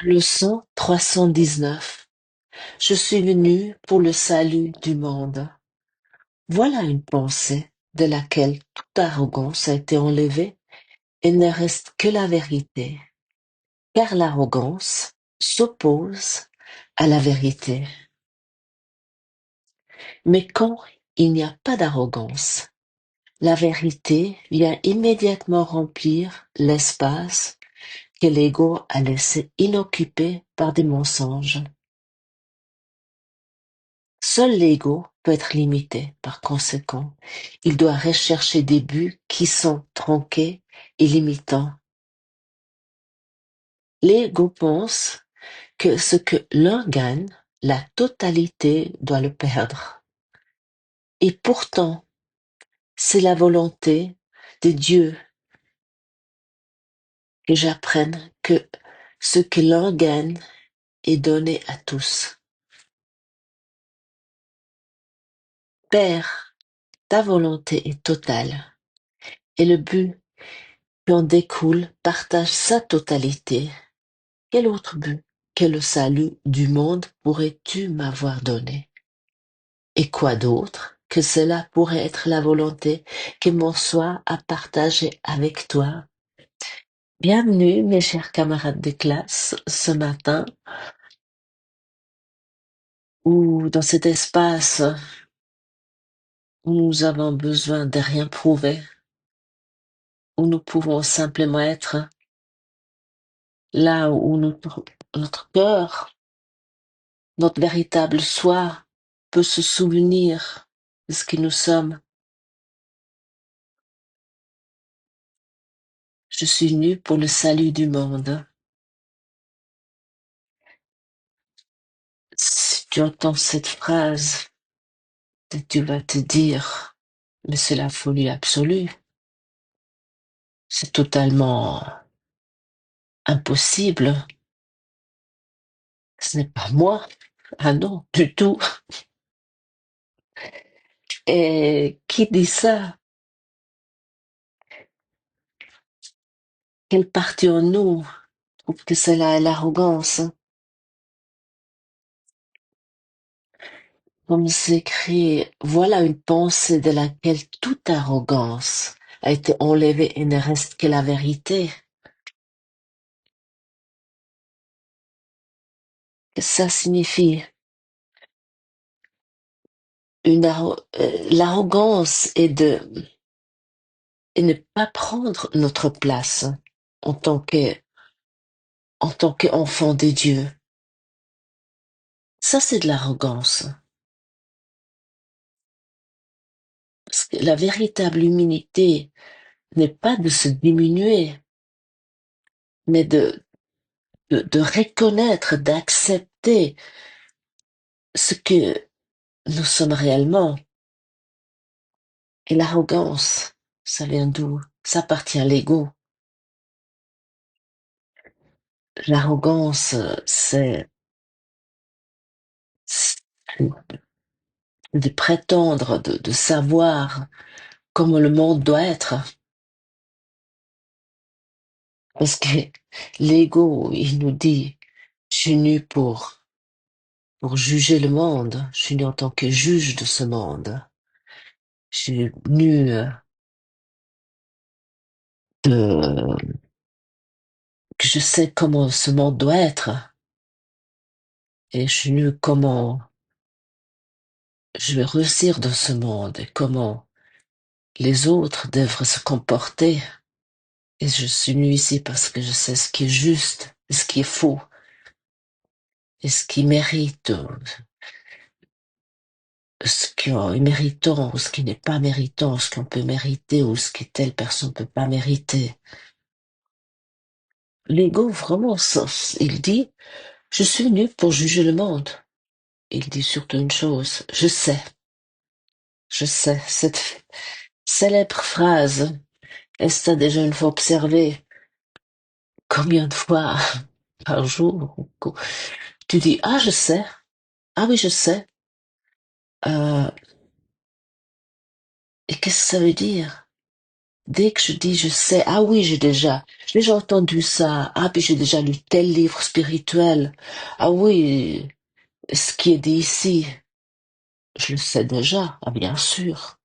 Leçon 319. Je suis venu pour le salut du monde. Voilà une pensée de laquelle toute arrogance a été enlevée et ne reste que la vérité, car l'arrogance s'oppose à la vérité. Mais quand il n'y a pas d'arrogance, la vérité vient immédiatement remplir l'espace que l'ego a laissé inoccupé par des mensonges. Seul l'ego peut être limité, par conséquent, il doit rechercher des buts qui sont tronqués et limitants. L'ego pense que ce que l'un gagne, la totalité doit le perdre. Et pourtant, c'est la volonté de Dieu que j'apprenne que ce que l'un gagne est donné à tous. Père, ta volonté est totale, et le but qui en découle partage sa totalité. Quel autre but que le salut du monde pourrais-tu m'avoir donné? Et quoi d'autre que cela pourrait être la volonté que mon soi a partagée avec toi? Bienvenue, mes chers camarades de classe, ce matin, où dans cet espace où nous avons besoin de rien prouver, où nous pouvons simplement être là où notre cœur, notre véritable soi peut se souvenir de ce que nous sommes. Je suis venu pour le salut du monde. Si tu entends cette phrase, tu vas te dire, mais c'est la folie absolue. C'est totalement impossible. Ce n'est pas moi. Ah non, du tout. Et qui dit ça? Quelle partie en nous trouve que cela est l'arrogance? Comme c'est écrit, voilà une pensée de laquelle toute arrogance a été enlevée et ne reste que la vérité. Qu'est-ce que ça signifie? L'arrogance est et ne pas prendre notre place en tant que, en tant qu'enfant de Dieu. Ça, c'est de l'arrogance. Parce que la véritable humilité n'est pas de se diminuer, mais de reconnaître, d'accepter ce que nous sommes réellement. Et l'arrogance, ça vient d'où? Ça appartient à l'ego. L'arrogance, c'est de prétendre, de savoir comment le monde doit être. Parce que l'ego, il nous dit, je suis venu pour juger le monde. Je suis venu en tant que juge de ce monde. Je suis venu de, que je sais comment ce monde doit être. Et je suis venu comment je vais réussir dans ce monde et comment les autres devraient se comporter. Et je suis venu ici parce que je sais ce qui est juste, et ce qui est faux, et ce qui mérite, ce qui est méritant, ou ce qui n'est pas méritant, ce qu'on peut mériter, ou ce que telle personne ne peut pas mériter. L'ego, vraiment, il dit, je suis venu pour juger le monde. Il dit surtout une chose, je sais, cette célèbre phrase, est-ce que t'as déjà une fois observé combien de fois par jour tu dis, ah, je sais, ah oui, je sais, et qu'est-ce que ça veut dire? Dès que je dis je sais, ah oui, j'ai déjà entendu ça. Ah, puis j'ai déjà lu tel livre spirituel. Ah oui, ce qui est dit ici, je le sais déjà. Ah, bien sûr.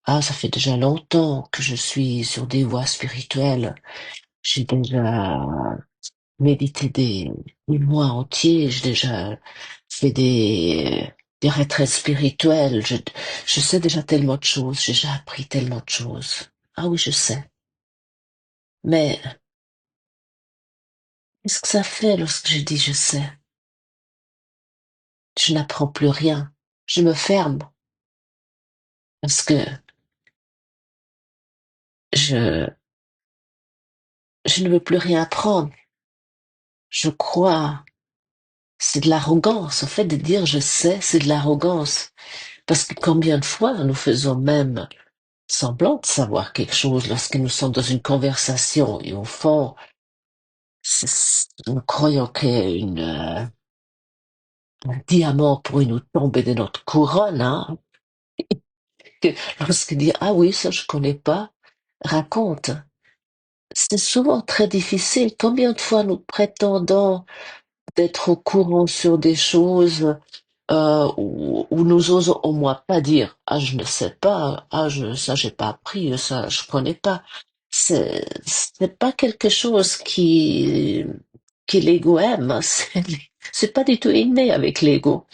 Ah, ça fait déjà longtemps que je suis sur des voies spirituelles. J'ai déjà médité des mois entiers. J'ai déjà fait des retraites spirituelles. Je sais déjà tellement de choses. J'ai déjà appris tellement de choses. Ah oui, je sais. Mais qu'est-ce que ça fait lorsque je dis je sais? Je n'apprends plus rien. Je me ferme parce que je, je ne veux plus rien apprendre. Je crois. C'est de l'arrogance. En fait, de dire je sais, c'est de l'arrogance. Parce que combien de fois nous faisons même semblant de savoir quelque chose lorsque nous sommes dans une conversation et au fond, nous croyons un diamant pourrait nous tomber de notre couronne, hein. Que lorsque dit, ah oui, ça je connais pas, raconte. C'est souvent très difficile. Combien de fois nous prétendons d'être au courant sur des choses où nous osons au moins pas dire ah je ne sais pas, ça j'ai pas appris, ça je connais pas. C'est pas quelque chose qui l'ego aime. C'est pas du tout inné avec l'ego.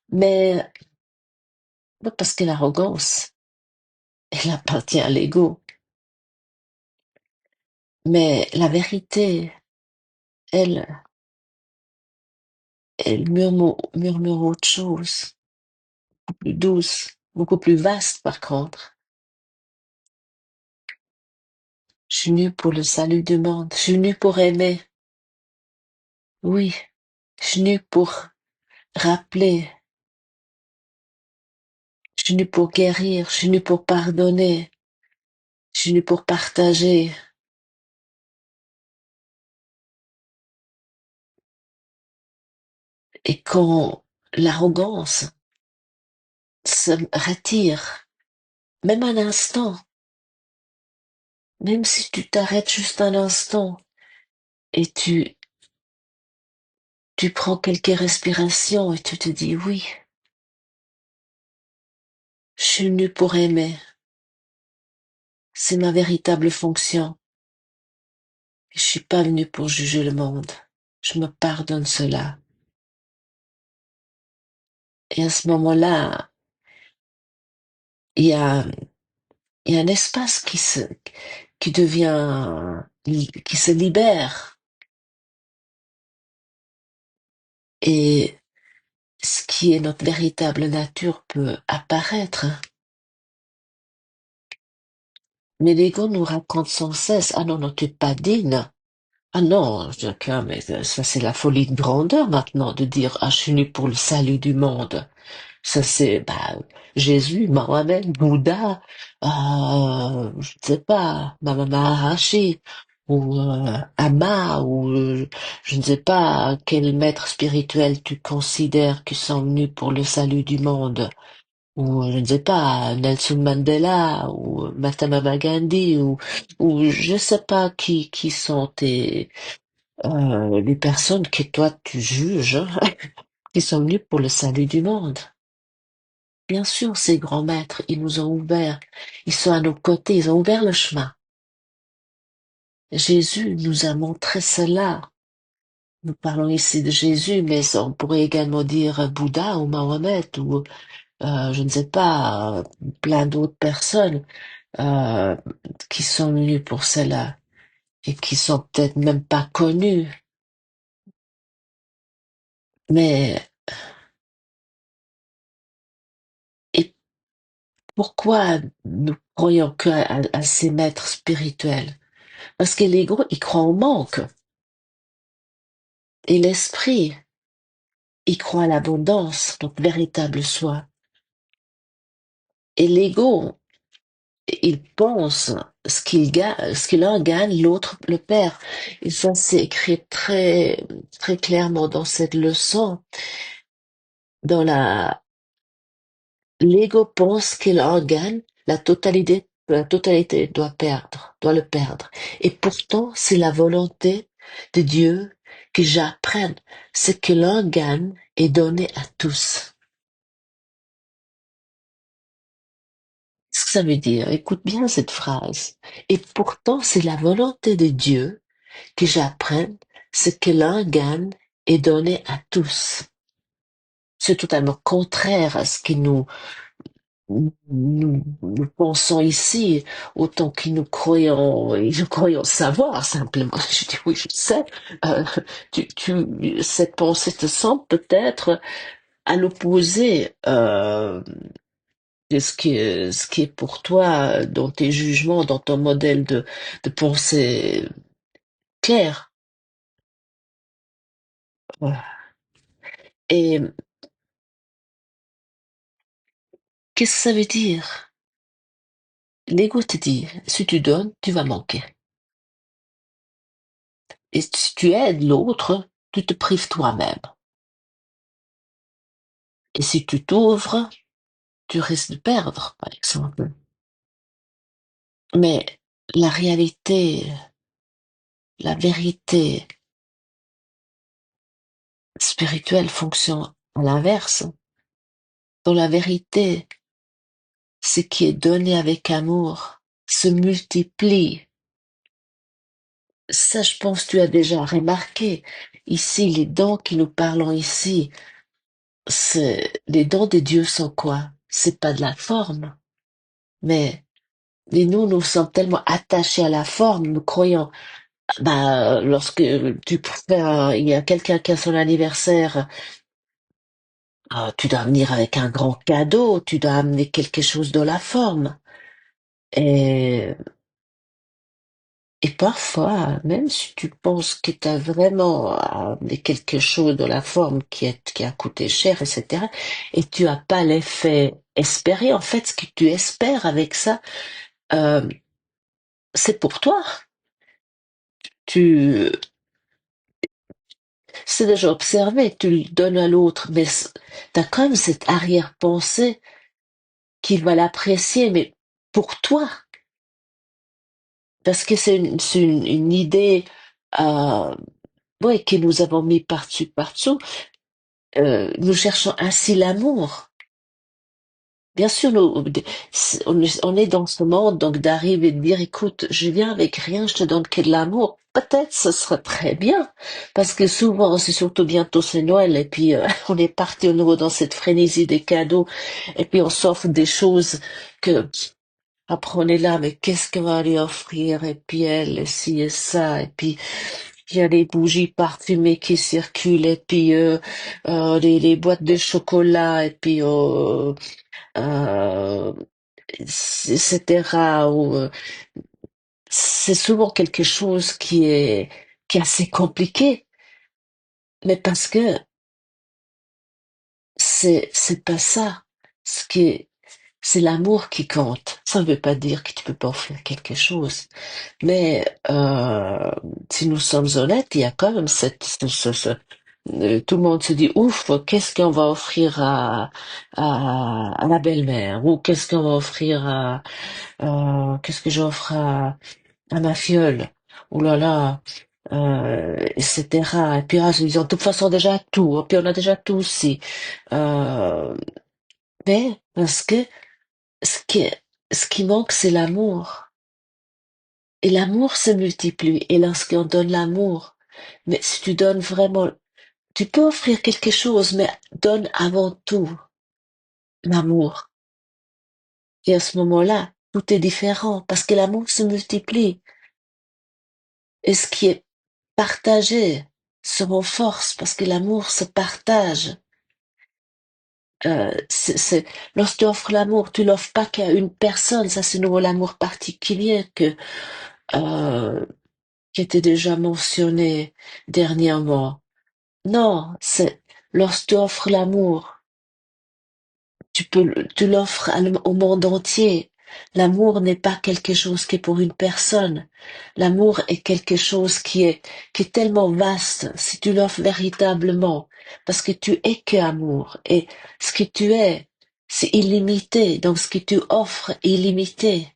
Mais parce que l'arrogance, elle appartient à l'ego. Mais la vérité, elle, elle murmure autre chose, plus douce, beaucoup plus vaste par contre. Je suis venue pour le salut du monde. Je suis venue pour aimer. Oui, je suis venue pour rappeler. Je suis venue pour guérir. Je suis venue pour pardonner. Je suis venue pour partager. Et quand l'arrogance se retire, même un instant, même si tu t'arrêtes juste un instant et tu prends quelques respirations et tu te dis oui, je suis venue pour aimer. C'est ma véritable fonction. Je suis pas venue pour juger le monde. Je me pardonne cela. Et à ce moment-là, il y a, il y a un espace qui devient, qui se libère. Et ce qui est notre véritable nature peut apparaître. Mais l'ego nous raconte sans cesse, ah non, non, tu n'es pas digne. Ah non, je dis, ok, mais ça c'est la folie de grandeur maintenant de dire, ah je suis venu pour le salut du monde. Ça c'est bah, Jésus, Mohamed, Bouddha, je ne sais pas, Mama Maharishi, ou Amma, ou je ne sais pas quel maître spirituel tu considères qui sont venus pour le salut du monde, ou je ne sais pas, Nelson Mandela, ou Mahatma Gandhi, ou je sais pas qui sont les personnes que toi tu juges, qui sont venus pour le salut du monde. Bien sûr, ces grands maîtres, ils nous ont ouvert, ils sont à nos côtés, ils ont ouvert le chemin. Jésus nous a montré cela. Nous parlons ici de Jésus, mais on pourrait également dire Bouddha ou Mahomet ou je ne sais pas, plein d'autres personnes euh, qui sont venues pour cela et qui sont peut-être même pas connues. Mais et pourquoi nous croyons à ces maîtres spirituels? Parce que l'ego, il croit au manque. Et l'esprit, il croit à l'abondance, donc véritable soi. Et l'ego, il pense ce qu'il en gagne, l'autre le perd. Et ça, c'est écrit très, très clairement dans cette leçon. Dans l'ego pense qu'il en gagne la totalité la totalité doit le perdre. Et pourtant, c'est la volonté de Dieu que j'apprenne ce que l'un gagne est donné à tous. Ce que ça veut dire, écoute bien cette phrase. Et pourtant, c'est la volonté de Dieu que j'apprenne ce que l'un gagne est donné à tous. C'est totalement contraire à ce que nous pensons ici, autant que nous croyons savoir simplement. Je dis oui, je sais. Euh, cette pensée te semble peut-être à l'opposé de ce qui est pour toi dans tes jugements, dans ton modèle de pensée clair. Et qu'est-ce que ça veut dire? L'ego te dit, si tu donnes, tu vas manquer. Et si tu aides l'autre, tu te prives toi-même. Et si tu t'ouvres, tu risques de perdre, par exemple. Mais la réalité, la vérité spirituelle fonctionne à l'inverse. Dans la vérité, ce qui est donné avec amour se multiplie. Ça, je pense, tu as déjà remarqué. Ici, les dons que nous parlons ici, les dons de Dieu sont quoi? C'est pas de la forme, mais nous sommes tellement attachés à la forme, nous croyons, bah, lorsque il y a quelqu'un qui a son anniversaire, tu dois venir avec un grand cadeau, tu dois amener quelque chose de la forme. Et, et parfois, même si tu penses que tu as vraiment amené quelque chose de la forme qui a coûté cher, etc., et tu as pas l'effet espéré, en fait, ce que tu espères avec ça, euh, c'est pour toi. Tu, c'est déjà observé, tu le donnes à l'autre, mais t'as quand même cette arrière-pensée qu'il va l'apprécier, mais pour toi. Parce que c'est une idée, euh, ouais, que nous avons mis par-dessus, par-dessous. Nous cherchons ainsi l'amour. Bien sûr, on est dans ce monde, donc d'arriver et de dire, écoute, je viens avec rien, je te donne que de l'amour. Peut-être ce serait très bien, parce que souvent, c'est surtout bientôt c'est Noël, et puis on est parti au nouveau dans cette frénésie des cadeaux, et puis on s'offre des choses que après on est là, mais qu'est-ce qu'on va lui offrir? Et puis elle, et ci et ça, et puis il y a les bougies parfumées qui circulent, et puis les boîtes de chocolat, et puis euh, etc. C'est souvent quelque chose qui est assez compliqué, mais parce que c'est pas ça. Ce qui est, c'est l'amour qui compte. Ça ne veut pas dire que tu peux pas offrir quelque chose, mais si nous sommes honnêtes, il y a quand même tout le monde se dit ouf, qu'est-ce qu'on va offrir à la belle-mère, ou qu'est-ce qu'on va offrir qu'est-ce que j'offre à ma fiole? Oh là là, etc. Et puis, ils ont de toute façon déjà tout. Puis on a déjà tout aussi. Euh, mais parce que ce qui, ce qui manque, c'est l'amour. Et l'amour se multiplie. Et lorsqu'on donne l'amour, mais si tu donnes vraiment, tu peux offrir quelque chose, mais donne avant tout l'amour. Et à ce moment-là, tout est différent parce que l'amour se multiplie. Et ce qui est partagé se renforce parce que l'amour se partage. Lorsque tu offres l'amour, tu l'offres pas qu'à une personne. Ça, c'est nouveau l'amour particulier euh, qui était déjà mentionné dernièrement. Non, c'est lorsque tu offres l'amour, tu l'offres au monde entier. L'amour n'est pas quelque chose qui est pour une personne. L'amour est quelque chose qui est tellement vaste si tu l'offres véritablement. Parce que tu es que amour. Et ce que tu es, c'est illimité. Donc ce que tu offres est illimité.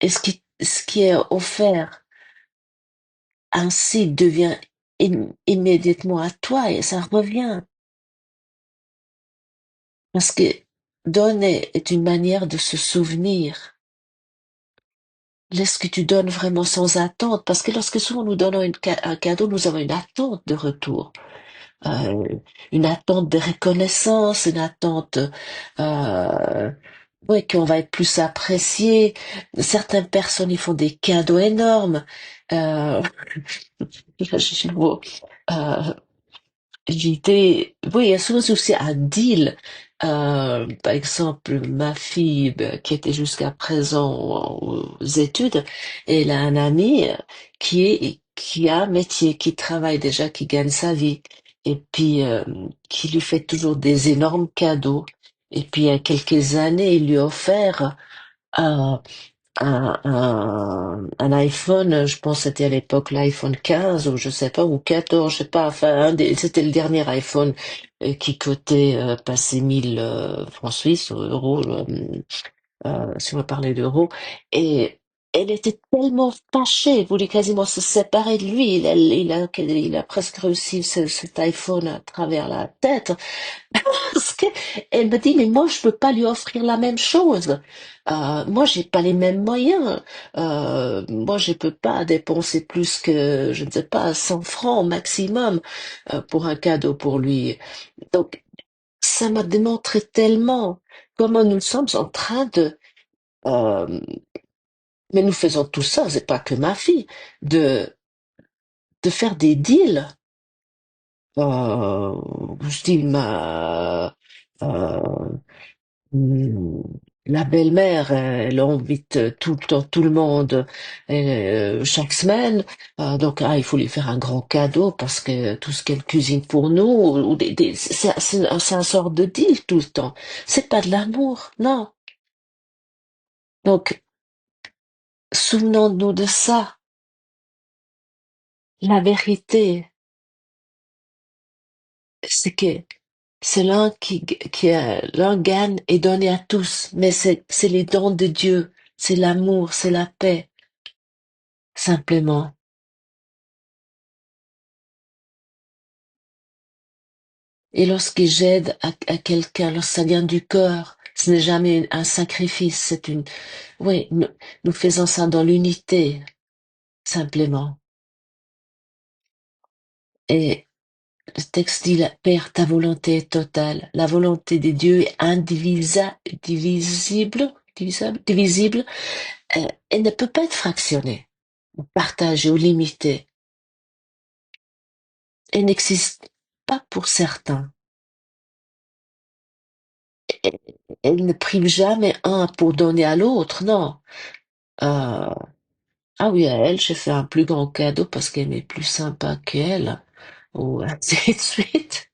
Et ce qui est offert ainsi devient immédiatement à toi et ça revient. Parce que donner est une manière de se souvenir. Laisse que tu donnes vraiment sans attente, parce que lorsque souvent nous donnons un cadeau, nous avons une attente de retour, euh, une attente de reconnaissance, une attente, euh, ouais, qu'on va être plus apprécié. Certaines personnes, ils font des cadeaux énormes. Euh, euh, oui, il y a souvent aussi un deal. Par exemple, ma fille, qui était jusqu'à présent aux études, elle a un ami qui a un métier, qui travaille déjà, qui gagne sa vie, et puis qui lui fait toujours des énormes cadeaux. Et puis il y a quelques années, il lui a offert un iPhone, je pense que c'était à l'époque l'iPhone 15 ou je sais pas, ou 14, je sais pas, enfin c'était le dernier iPhone qui coûtait passé 1000 francs suisses ou euros, si on veut parler d'euros, et elle était tellement fâchée, elle voulait quasiment se séparer de lui, il a presque réussi cet iPhone à travers la tête, parce que elle me dit, mais moi, je peux pas lui offrir la même chose. Moi, j'ai pas les mêmes moyens. Moi, je peux pas dépenser plus que, je ne sais pas, 100 francs au maximum pour un cadeau pour lui. Donc, ça m'a démontré tellement comment nous sommes en train euh, mais nous faisons tout ça, c'est pas que ma fille, de, de faire des deals. Je dis, euh, Hmm, la belle-mère, elle invite tout le temps tout le monde chaque semaine. Donc, il faut lui faire un grand cadeau parce que tout ce qu'elle cuisine pour nous, c'est un sort de deal tout le temps. C'est pas de l'amour, non. Donc, souvenons-nous de ça. La vérité, c'est que c'est l'un gagne et donné à tous, mais c'est les dons de Dieu, c'est l'amour, c'est la paix, simplement. Et lorsque j'aide à quelqu'un, lorsque ça vient du cœur, ce n'est jamais un sacrifice, oui, nous faisons ça dans l'unité, simplement. Et le texte dit, Père, ta volonté est totale. La volonté de Dieu est divisible. Elle ne peut pas être fractionnée, ou partagée ou limitée. Elle n'existe pas pour certains. Elle, elle ne prive jamais un pour donner à l'autre, non. Euh, Ah oui, à elle, j'ai fait un plus grand cadeau parce qu'elle m'est plus sympa qu'elle, ou ainsi de suite.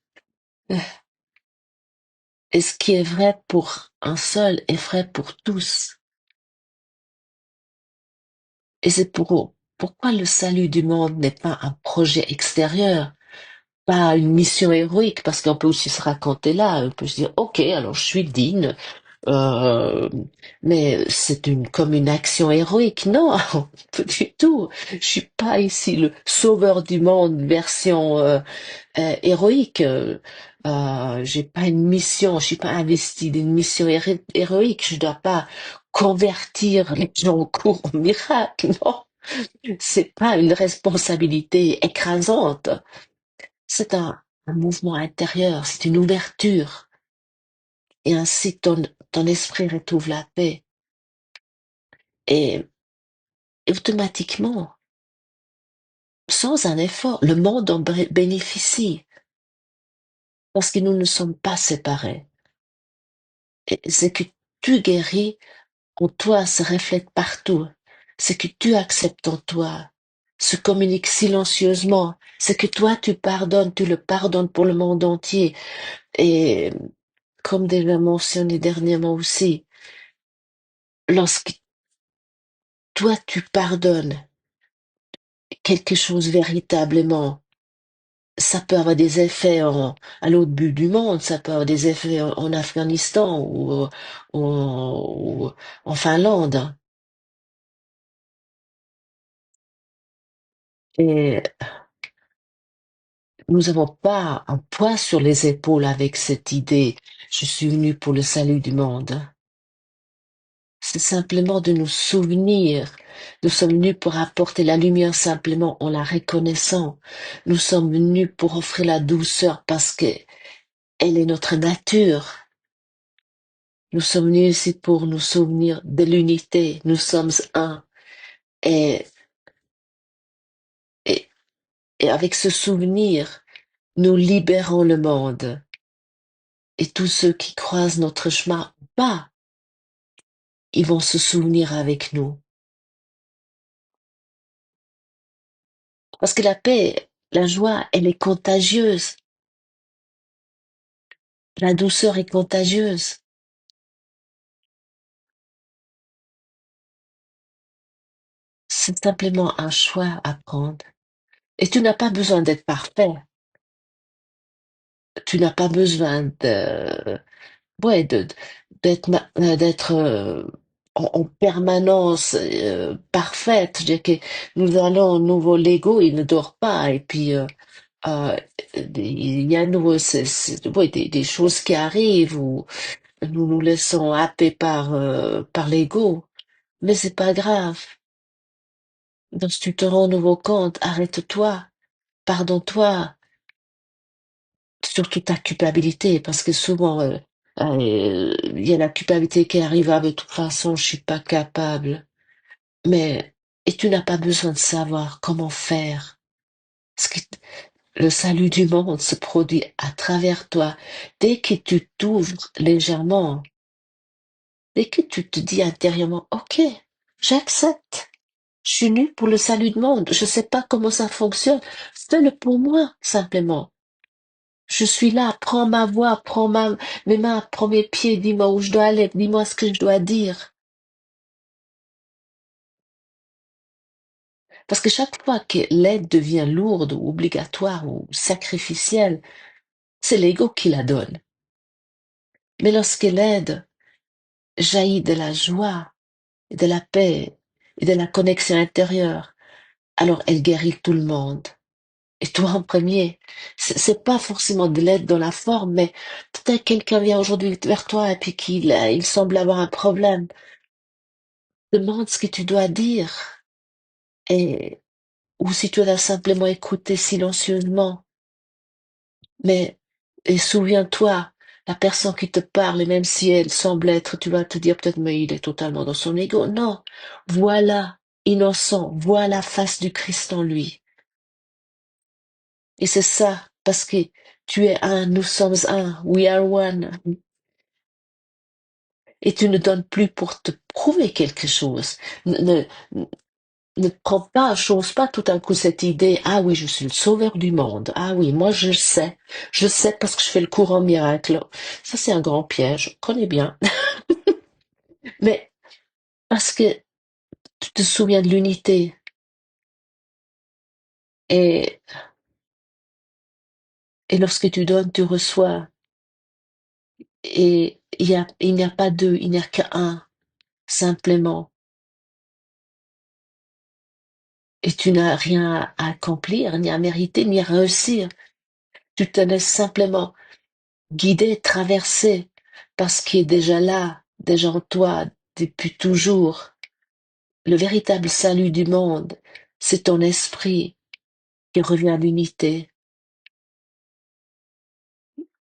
Et ce qui est vrai pour un seul est vrai pour tous. Et c'est pourquoi le salut du monde n'est pas un projet extérieur, pas une mission héroïque, parce qu'on peut aussi se raconter là, on peut se dire, ok, alors je suis digne, euh, mais comme une action héroïque. Non, pas du tout. Je suis pas ici le sauveur du monde version héroïque. J'ai pas une mission, je suis pas investie d'une mission héroïque. Je dois pas convertir les gens au cours au miracle. Non, c'est pas une responsabilité écrasante. C'est un mouvement intérieur, c'est une ouverture. Et ainsi ton esprit retrouve la paix. Et automatiquement, sans un effort, le monde en bénéficie parce que nous ne sommes pas séparés. Et c'est que tu guéris en toi se reflète partout. Ce que tu acceptes en toi se communique silencieusement. Ce que toi tu le pardonnes pour le monde entier. Et comme déjà mentionné dernièrement aussi, lorsque toi tu pardonnes quelque chose véritablement, ça peut avoir des effets à l'autre bout du monde, ça peut avoir des effets en Afghanistan ou en Finlande. Et nous n'avons pas un poids sur les épaules avec cette idée, je suis venu pour le salut du monde. C'est simplement de nous souvenir. Nous sommes venus pour apporter la lumière simplement en la reconnaissant. Nous sommes venus pour offrir la douceur parce que elle est notre nature. Nous sommes venus ici pour nous souvenir de l'unité. Nous sommes un. Et, et, et avec ce souvenir, nous libérons le monde. Et tous ceux qui croisent notre chemin, pas, ils vont se souvenir avec nous. Parce que la paix, la joie, elle est contagieuse. La douceur est contagieuse. C'est simplement un choix à prendre. Et tu n'as pas besoin d'être parfait. Tu n'as pas besoin ouais, d'être, en permanence parfaite. Je veux dire que nous allons au nouveau Lego, il ne dort pas. Et puis, euh, il y a nouveau, ouais, des choses qui arrivent où nous nous laissons happer par l'ego. Mais c'est pas grave. Donc, si tu te rends nouveau compte, arrête-toi, pardonne-toi, surtout ta culpabilité, parce que souvent, il y a la culpabilité qui arrive, ah, de toute façon, je suis pas capable. Mais, et tu n'as pas besoin de savoir comment faire. Parce que le salut du monde se produit à travers toi. Dès que tu t'ouvres légèrement, dès que tu te dis intérieurement, OK, j'accepte. Je suis nue pour le salut du monde. Je sais pas comment ça fonctionne. Fais-le pour moi, simplement. Je suis là, prends ma voix, mes mains, prends mes pieds, dis-moi où je dois aller, dis-moi ce que je dois dire. Parce que chaque fois que l'aide devient lourde ou obligatoire ou sacrificielle, c'est l'ego qui la donne. Mais lorsque l'aide jaillit de la joie, et de la paix et de la connexion intérieure, alors elle guérit tout le monde. Et toi en premier, c'est pas forcément de l'aide dans la forme, mais peut-être quelqu'un vient aujourd'hui vers toi et puis il semble avoir un problème. Demande ce que tu dois dire. Et, ou si tu dois simplement écouter silencieusement. Mais, et souviens-toi, la personne qui te parle, et même si elle semble être, tu vas te dire peut-être, mais il est totalement dans son ego. Non. Voilà, innocent. Vois la face du Christ en lui. Et c'est ça, parce que tu es un, nous sommes un, we are one. Et tu ne donnes plus pour te prouver quelque chose. Ne prends pas, chose pas tout d'un coup cette idée, ah oui, je suis le sauveur du monde. Ah oui, moi je sais parce que je fais le courant miracle. Ça, c'est un grand piège, je connais bien. Mais parce que tu te souviens de l'unité et, et lorsque tu donnes, tu reçois. Et il n'y a pas deux, il n'y a qu'un, simplement. Et tu n'as rien à accomplir, ni à mériter, ni à réussir. Tu te laisses simplement guider, traverser par ce qui est déjà là, déjà en toi, depuis toujours. Le véritable salut du monde, c'est ton esprit qui revient à l'unité.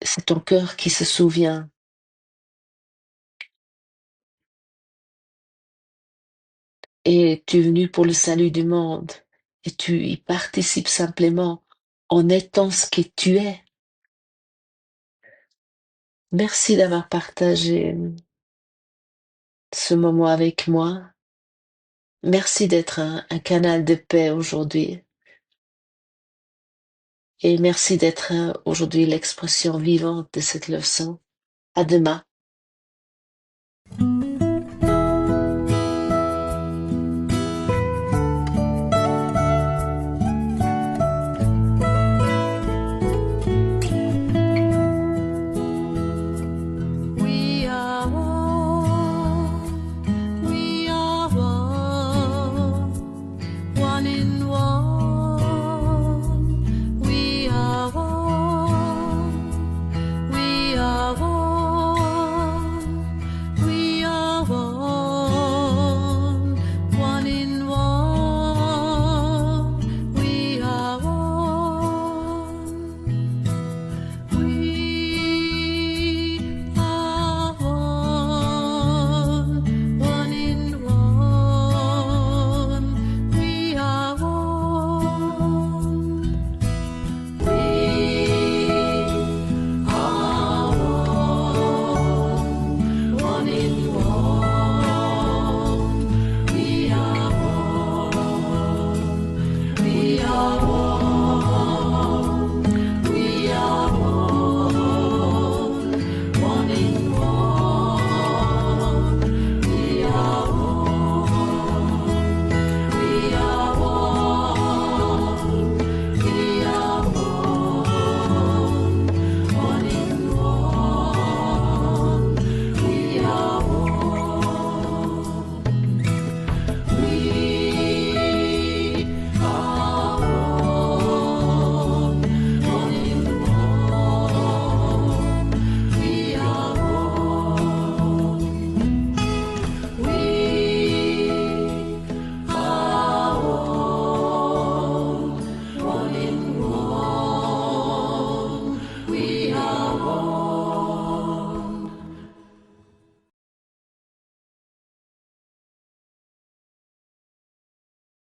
C'est ton cœur qui se souvient. Et tu es venu pour le salut du monde. Et tu y participes simplement en étant ce que tu es. Merci d'avoir partagé ce moment avec moi. Merci d'être un canal de paix aujourd'hui. Et merci d'être aujourd'hui l'expression vivante de cette leçon. À demain.